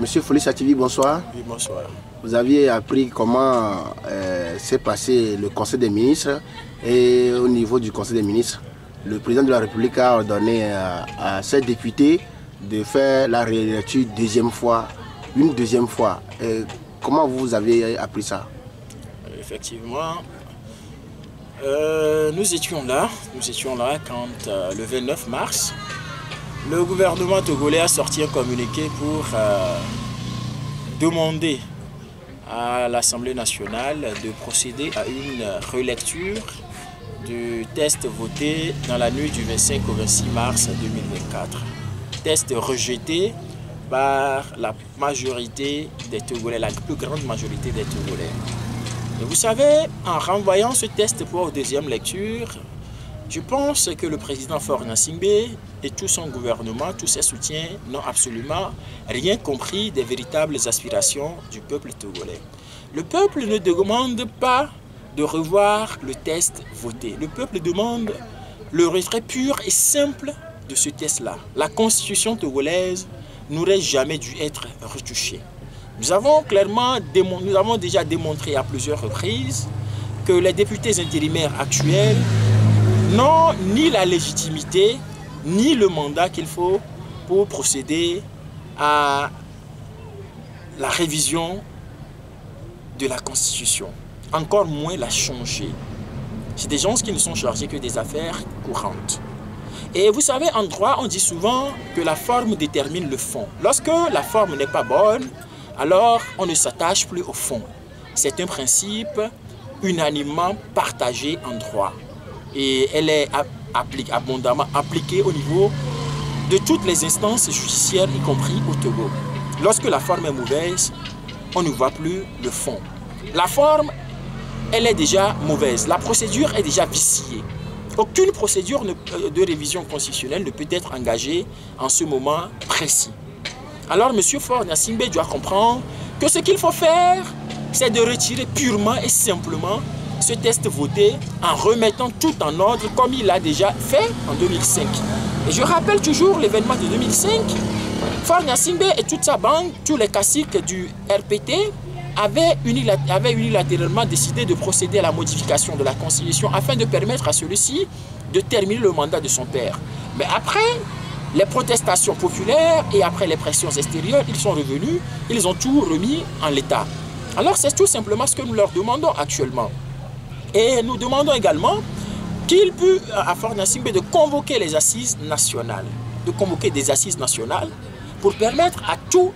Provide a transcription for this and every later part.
Monsieur Félix Ativi, bonsoir. Oui, bonsoir. Vous aviez appris comment s'est passé le Conseil des ministres et au niveau du Conseil des ministres, le président de la République a ordonné à ses députés de faire la réélecture une deuxième fois. Comment vous avez appris ça? Effectivement, nous étions là quand le 29 mars, le gouvernement togolais a sorti un communiqué pour demander à l'Assemblée nationale de procéder à une relecture du test voté dans la nuit du 25 au 26 mars 2024. Test rejeté par la majorité des Togolais, la plus grande majorité des Togolais. Et vous savez, en renvoyant ce test pour deuxième lecture, je pense que le président Faure Gnassingbé et tout son gouvernement, tous ses soutiens, n'ont absolument rien compris des véritables aspirations du peuple togolais. Le peuple ne demande pas de revoir le test voté. Le peuple demande le retrait pur et simple de ce test-là. La constitution togolaise n'aurait jamais dû être retouchée. Nous avons déjà démontré à plusieurs reprises que les députés intérimaires actuels n'ont ni la légitimité, ni le mandat qu'il faut pour procéder à la révision de la Constitution. Encore moins la changer. C'est des gens qui ne sont chargés que des affaires courantes. Et vous savez, en droit, on dit souvent que la forme détermine le fond. Lorsque la forme n'est pas bonne, alors on ne s'attache plus au fond. C'est un principe unanimement partagé en droit. Et elle est abondamment appliquée au niveau de toutes les instances judiciaires, y compris au Togo. Lorsque la forme est mauvaise, on ne voit plus le fond. La forme, elle est déjà mauvaise. La procédure est déjà viciée. Aucune procédure de révision constitutionnelle ne peut être engagée en ce moment précis. Alors, M. Faure Gnassingbé doit comprendre que ce qu'il faut faire, c'est de retirer purement et simplement ce test voté en remettant tout en ordre comme il l'a déjà fait en 2005. Et je rappelle toujours l'événement de 2005. Faure Gnassingbé et toute sa bande, tous les caciques du RPT, avaient unilatéralement décidé de procéder à la modification de la Constitution afin de permettre à celui-ci de terminer le mandat de son père. Mais après les protestations populaires et après les pressions extérieures, ils sont revenus, ils ont tout remis en l'état. Alors c'est tout simplement ce que nous leur demandons actuellement. Et nous demandons également qu'il puisse, à Faure Gnassingbé, de convoquer les assises nationales, pour permettre à toutes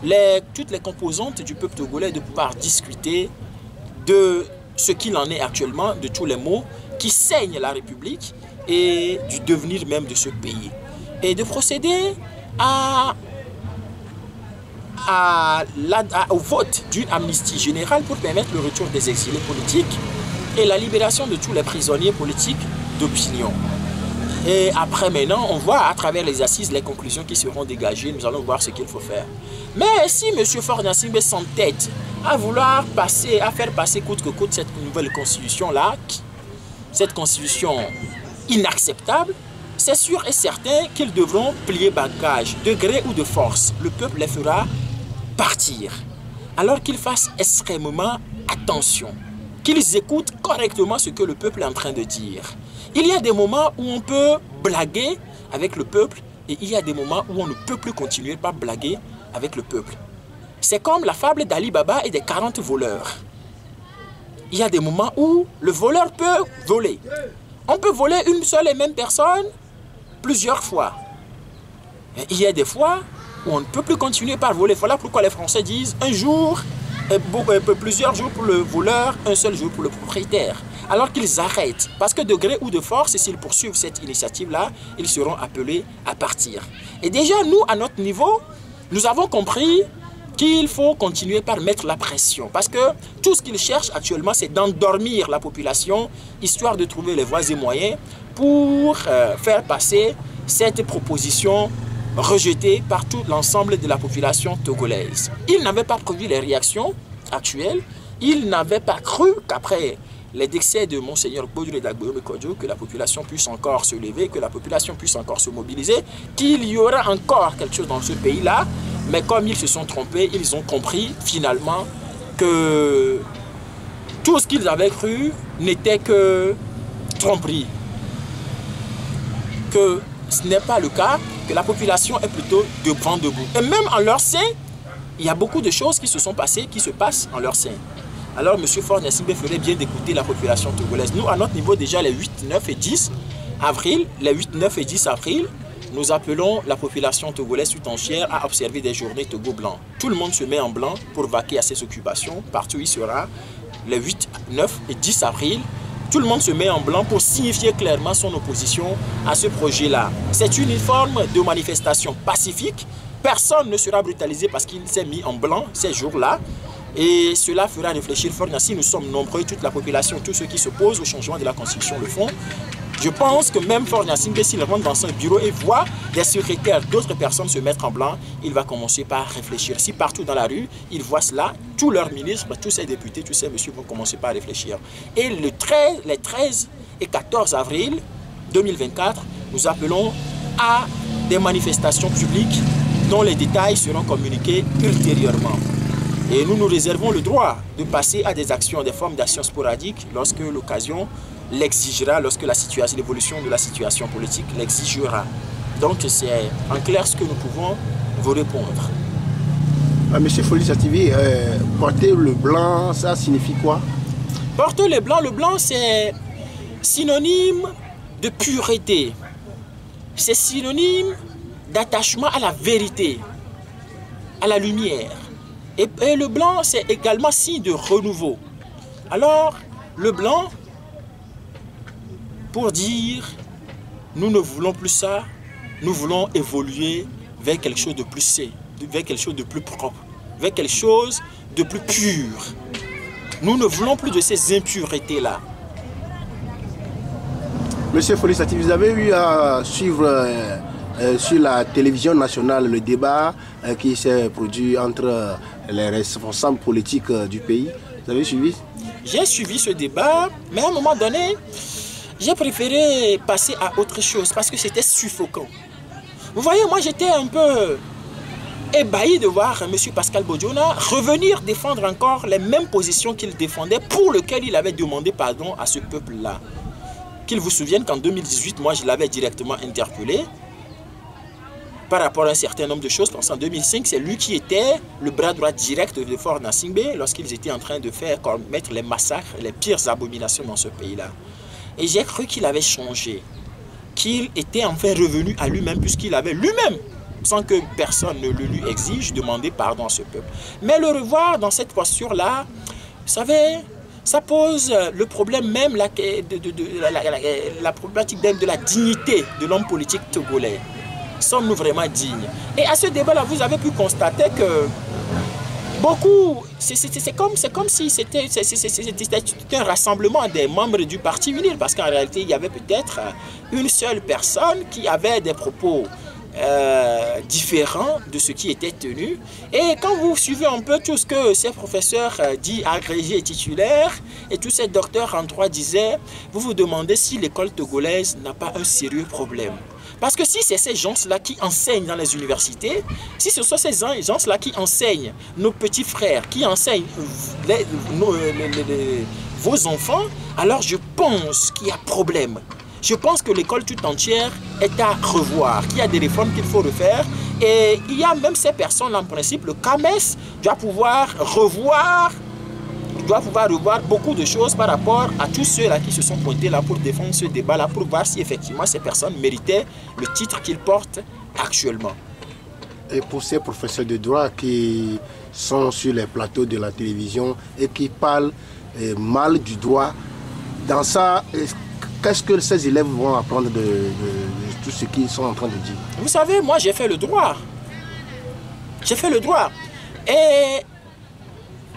les composantes du peuple togolais de pouvoir discuter de ce qu'il en est actuellement, de tous les maux qui saignent la République et du devenir même de ce pays. Et de procéder au vote d'une amnistie générale pour permettre le retour des exilés politiques et la libération de tous les prisonniers politiques d'opinion. Et après maintenant, on voit à travers les assises les conclusions qui seront dégagées. Nous allons voir ce qu'il faut faire. Mais si M. Faure Gnassingbé s'entête à vouloir faire passer coûte que coûte cette nouvelle constitution-là, cette constitution inacceptable, c'est sûr et certain qu'ils devront plier bagage, de gré ou de force. Le peuple les fera partir. Alors qu'ils fassent extrêmement attention, qu'ils écoutent correctement ce que le peuple est en train de dire. Il y a des moments où on peut blaguer avec le peuple et il y a des moments où on ne peut plus continuer par blaguer avec le peuple. C'est comme la fable d'Ali Baba et des 40 voleurs. Il y a des moments où le voleur peut voler. On peut voler une seule et même personne plusieurs fois. Et il y a des fois où on ne peut plus continuer par voler. Voilà pourquoi les Français disent un jour, plusieurs jours pour le voleur, un seul jour pour le propriétaire. Alors qu'ils arrêtent, parce que de gré ou de force, s'ils poursuivent cette initiative-là, ils seront appelés à partir. Et déjà, nous, à notre niveau, nous avons compris qu'il faut continuer par mettre la pression. Parce que tout ce qu'ils cherchent actuellement, c'est d'endormir la population, histoire de trouver les voies et moyens pour faire passer cette proposition rejetée par tout l'ensemble de la population togolaise. Ils n'avaient pas prévu les réactions actuelles, ils n'avaient pas cru qu'après les décès de Monseigneur Baudouin Dagboyome Kodjo, que la population puisse encore se lever, que la population puisse encore se mobiliser, qu'il y aura encore quelque chose dans ce pays-là Mais comme ils se sont trompés, ils ont compris finalement que tout ce qu'ils avaient cru n'était que tromperie. Que ce n'est pas le cas, que la population est plutôt de vent debout. Et même en leur sein, il y a beaucoup de choses qui se sont passées, qui se passent en leur sein. Alors M. Faure-Gnassingbé ferait bien d'écouter la population togolaise. Nous, à notre niveau, déjà les 8, 9 et 10 avril, les 8, 9 et 10 avril, nous appelons la population togolaise tout entière à observer des journées Togo blanc. Tout le monde se met en blanc pour vaquer à ses occupations. Partout où il sera, les 8, 9 et 10 avril, tout le monde se met en blanc pour signifier clairement son opposition à ce projet-là. C'est une forme de manifestation pacifique. Personne ne sera brutalisé parce qu'il s'est mis en blanc ces jours-là. Et cela fera réfléchir Faure-Gnassingbé. Nous sommes nombreux, toute la population, tous ceux qui s'opposent au changement de la Constitution le font. Je pense que même Faure-Gnassingbé, s'il rentre dans son bureau et voit des secrétaires, d'autres personnes se mettre en blanc, il va commencer par réfléchir. Si partout dans la rue, il voit cela, tous leurs ministres, tous ces députés, tous ces messieurs vont commencer par réfléchir. Et les 13 et 14 avril 2024, nous appelons à des manifestations publiques dont les détails seront communiqués ultérieurement. Et nous nous réservons le droit de passer à des actions, des formes d'actions sporadiques lorsque l'occasion l'exigera, lorsque l'évolution de la situation politique l'exigera. Donc c'est en clair ce que nous pouvons vous répondre. Monsieur Folis Ativi, porter le blanc, ça signifie quoi? Porter le blanc c'est synonyme de pureté. C'est synonyme d'attachement à la vérité, à la lumière. Et le blanc, c'est également signe de renouveau. Alors, le blanc, pour dire, nous ne voulons plus ça, nous voulons évoluer vers quelque chose de plus sain, vers quelque chose de plus propre, vers quelque chose de plus pur. Nous ne voulons plus de ces impuretés-là. Monsieur Folis Ativi, vous avez eu à suivre sur la télévision nationale le débat qui s'est produit entre les responsables politiques du pays. Vous avez suivi? J'ai suivi ce débat, mais à un moment donné, j'ai préféré passer à autre chose parce que c'était suffocant. Vous voyez, moi j'étais un peu ébahi de voir M. Pascal Bodiona revenir défendre encore les mêmes positions qu'il défendait, pour lesquelles il avait demandé pardon à ce peuple-là. Qu'il vous souvienne qu'en 2018, moi je l'avais directement interpellé par rapport à un certain nombre de choses, parce qu'en 2005, c'est lui qui était le bras droit direct de Faure-Gnassingbé lorsqu'ils étaient en train de faire commettre les massacres, les pires abominations dans ce pays-là. Et j'ai cru qu'il avait changé, qu'il était enfin revenu à lui-même, puisqu'il avait lui-même, sans que personne ne le lui exige, demandé pardon à ce peuple. Mais le revoir dans cette posture-là, vous savez, ça pose le problème même, la problématique même de la dignité de l'homme politique togolais. Sommes-nous vraiment dignes? Et à ce débat-là, vous avez pu constater que beaucoup, c'est comme si c'était un rassemblement des membres du Parti UNIL, parce qu'en réalité, il y avait peut-être une seule personne qui avait des propos différents de ce qui était tenu. Et quand vous suivez un peu tout ce que ces professeurs dits agrégés et titulaires et tous ces docteurs en droit disaient, vous vous demandez si l'école togolaise n'a pas un sérieux problème. Parce que si c'est ces gens-là qui enseignent dans les universités, si ce sont ces gens-là qui enseignent nos petits frères, qui enseignent vos enfants, alors je pense qu'il y a problème. Je pense que l'école tout entière est à revoir, qu'il y a des réformes qu'il faut refaire. Et il y a même ces personnes, en principe, le CAMES doit pouvoir revoir beaucoup de choses par rapport à tous ceux-là qui se sont pointés là pour défendre ce débat-là, pour voir si effectivement ces personnes méritaient le titre qu'ils portent actuellement. Et pour ces professeurs de droit qui sont sur les plateaux de la télévision et qui parlent mal du droit, dans ça, qu'est-ce que ces élèves vont apprendre de tout ce qu'ils sont en train de dire? Vous savez, moi j'ai fait le droit. J'ai fait le droit. Et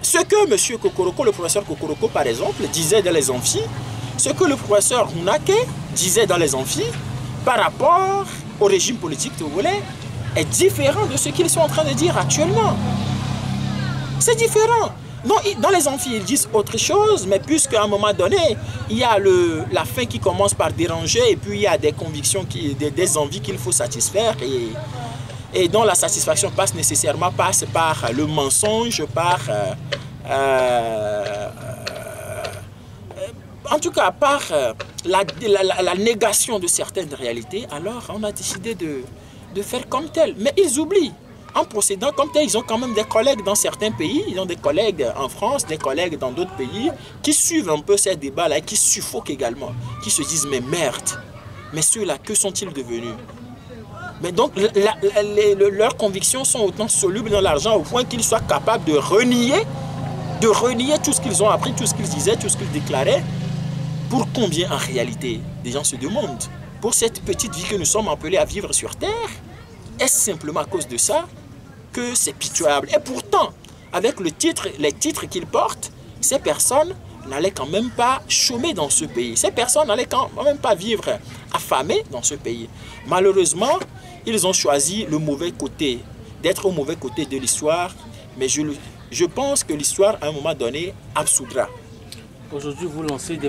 ce que M. Kokoroko, le professeur Kokoroko par exemple, disait dans les amphis, ce que le professeur Hunake disait dans les amphis par rapport au régime politique togolais est différent de ce qu'ils sont en train de dire actuellement. C'est différent. Non, dans les amphis, ils disent autre chose, mais puisqu'à un moment donné, il y a la faim qui commence par déranger et puis il y a des convictions, des envies qu'il faut satisfaire. Et et dont la satisfaction passe nécessairement par le mensonge, en tout cas par la négation de certaines réalités, alors on a décidé de faire comme tel. Mais ils oublient. En procédant comme tel, ils ont quand même des collègues dans certains pays, ils ont des collègues en France, des collègues dans d'autres pays, qui suivent un peu ces débats-là et qui suffoquent également, qui se disent mais merde, mais ceux-là, que sont-ils devenus? Mais donc, leurs convictions sont autant solubles dans l'argent au point qu'ils soient capables de renier tout ce qu'ils ont appris, tout ce qu'ils disaient, tout ce qu'ils déclaraient. Pour combien en réalité des gens se demandent? Pour cette petite vie que nous sommes appelés à vivre sur Terre? Est-ce simplement à cause de ça que c'est pitoyable? Et pourtant, avec les titres qu'ils portent, ces personnes n'allaient quand même pas chômer dans ce pays. Ces personnes n'allaient quand même pas vivre affamées dans ce pays. Malheureusement, ils ont choisi le mauvais côté, d'être au mauvais côté de l'histoire. Mais je pense que l'histoire, à un moment donné, absoudra. Aujourd'hui, vous lancez des